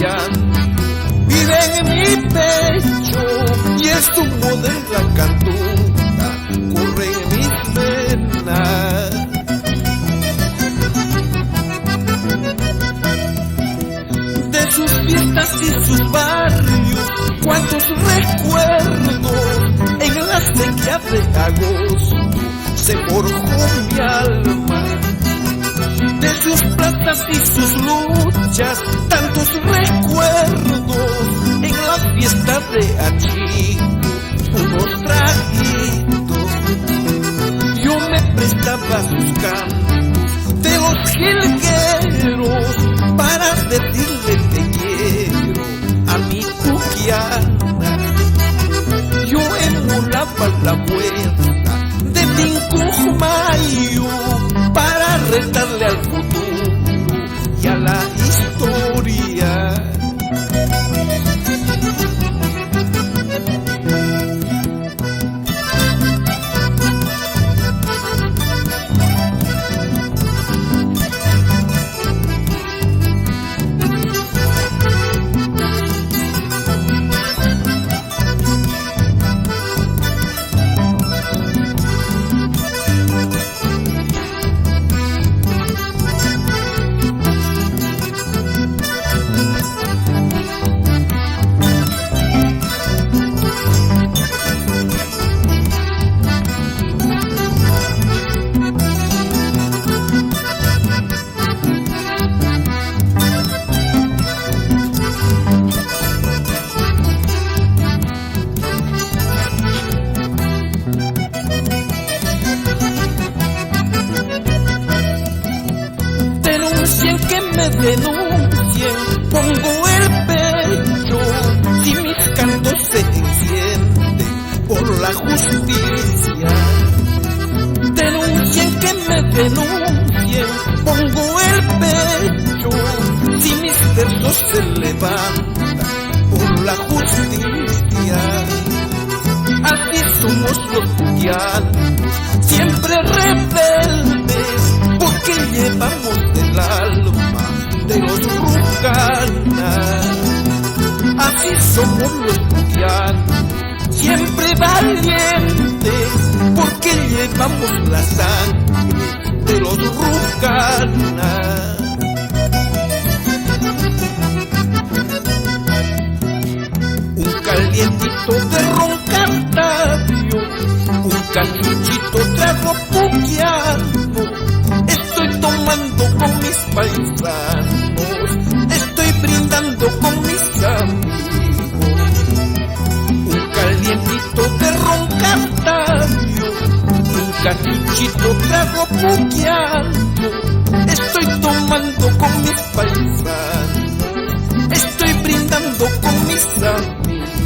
llanto vive en mi pecho y el zumo de la cantuta corre en mis venas. De sus fiestas y sus barrios, cuántos recuerdos en la sequía de agosto se forjó mi alma. De sus plazas y sus luchas, tantos recuerdos en la fiesta de Achito, unos traguitos. Yo me prestaba a sus cantos de los jilgueros para decirle te quiero a mi cuquiana. Yo emulaba la vuelta de Tincumayo para retarle al futuro y a la historia. Que me denuncien, pongo el pecho si mis cantos se encienden por la justicia. Denuncien que me denuncien, pongo el pecho si mis versos se levantan por la justicia. Así somos los cuquianos, siempre rebeldes, porque llevamos el alma de los rucanas. Así somos los cuquianos, siempre valientes, porque llevamos la sangre de los rucanas. Un calientito de ron Cantabrio, un cachuchito trago cuquiano, estoy tomando con mis paisanos, estoy brindando con mis amigos. Un calientito de ron Cantabrio, un cachuchito trago cuquiano, estoy tomando con mis paisanos, estoy brindando con mis amigos.